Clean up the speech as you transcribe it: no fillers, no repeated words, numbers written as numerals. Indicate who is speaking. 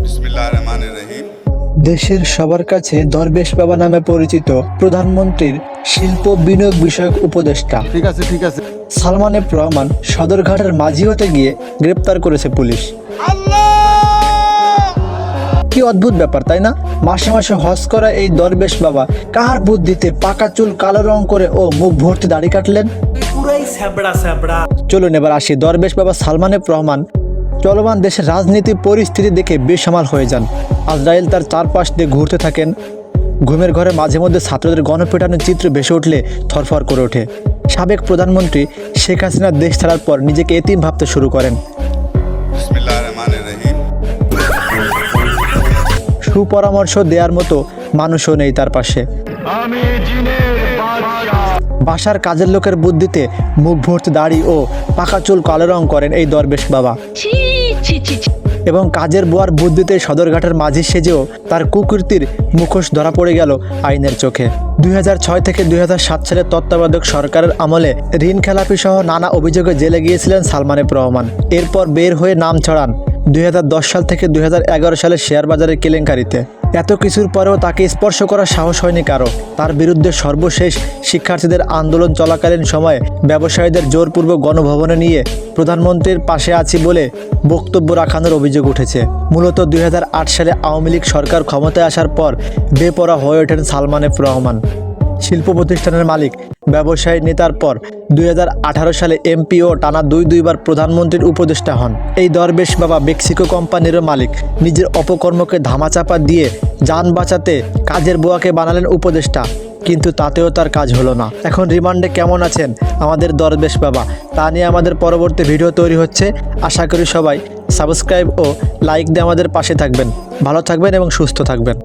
Speaker 1: বিসমিল্লাহিররহমানিররহিম।
Speaker 2: দেশের সবার কাছে দরবেশ বাবা নামে পরিচিত প্রধানমন্ত্রীর শিল্প বিনিয়োগ বিষয়ক উপদেষ্টা
Speaker 3: ঠিক আছে
Speaker 2: সালমান এফ রহমান সদরঘাটের মাঝি হতে গিয়ে গ্রেপ্তার করেছে পুলিশ। কি অদ্ভুত ব্যাপার তাই না? মাসে মাসে হজ করা এই দরবেশ বাবা কার বুদ্ধিতে পাকা চুল কালো রং করে ও মুখ ভর্তি দাড়ি কাটলেন? চলুন এবার আসি দরবেশ বাবা সালমান এফ রহমান চলমান দেশের রাজনীতি পরিস্থিতি দেখে বেসামাল হয়ে যান। আজরাইল তার চারপাশ দিয়ে ঘুরতে থাকেন। ঘুমের ঘরে মাঝে মধ্যে ছাত্রদের গণপিটানোর চিত্র ভেসে উঠলে থরফর করে ওঠে। সাবেক প্রধানমন্ত্রী শেখ হাসিনা দেশ ছাড়ার পর নিজেকে এতিম ভাবতে শুরু করেন।
Speaker 1: বিসমিল্লাহিররহমানিররহিম।
Speaker 2: সুপরামর্শ দেওয়ার মতো মানুষও নেই তার পাশে। বাসার কাজের লোকের বুদ্ধিতে মুখ ভর্তি দাড়ি ও পাকা চুল কালো রং করেন এই দরবেশ বাবা, এবং কাজের বুয়ার বুদ্ধিতে সদরঘাটের মাঝি সেজেও তার কুকীর্তির মুখোশ ধরা পড়ে গেল আইনের চোখে। 2006 থেকে 2007 সালে তত্ত্বাবধায়ক সরকারের আমলে ঋণ খেলাপি সহ নানা অভিযোগে জেলে গিয়েছিলেন সালমান এফ রহমান। এরপর বের হয়ে নাম ছড়ান 2010 সাল থেকে 2011 সালে শেয়ার বাজারের কেলেঙ্কারিতে। এত কিছুর পরেও তাকে স্পর্শ করার সাহস হয়নি কারো। তার বিরুদ্ধে সর্বশেষ শিক্ষার্থীদের আন্দোলন চলাকালীন সময়ে ব্যবসায়ীদের জোরপূর্বক গণভবনে নিয়ে প্রধানমন্ত্রীর পাশে আছি বলে বক্তব্য রাখানোর অভিযোগ উঠেছে। মূলত 2008 সালে আওয়ামী লীগ সরকার ক্ষমতায় আসার পর বেপরোয়া হয়ে ওঠেন সালমান এফ রহমান। শিল্প প্রতিষ্ঠানের মালিক, ব্যবসায়ী নেতার পর 2018 সালে এমপি ও টানা দুইবার প্রধানমন্ত্রীর উপদেষ্টা হন। এই দরবেশ বাবা মেক্সিকো কোম্পানিরও মালিক। নিজের অপকর্মকে ধামাচাপা দিয়ে যান বাঁচাতে কাজের বুয়াকে বানালেন উপদেষ্টা, কিন্তু তাতেও তার কাজ হলো না। এখন রিমান্ডে কেমন আছেন আমাদের দরবেশ বাবা তা নিয়ে আমাদের পরবর্তী ভিডিও তৈরি হচ্ছে। আশা করি সবাই সাবস্ক্রাইব ও লাইক দিয়ে আমাদের পাশে থাকবেন। ভালো থাকবেন এবং সুস্থ থাকবেন।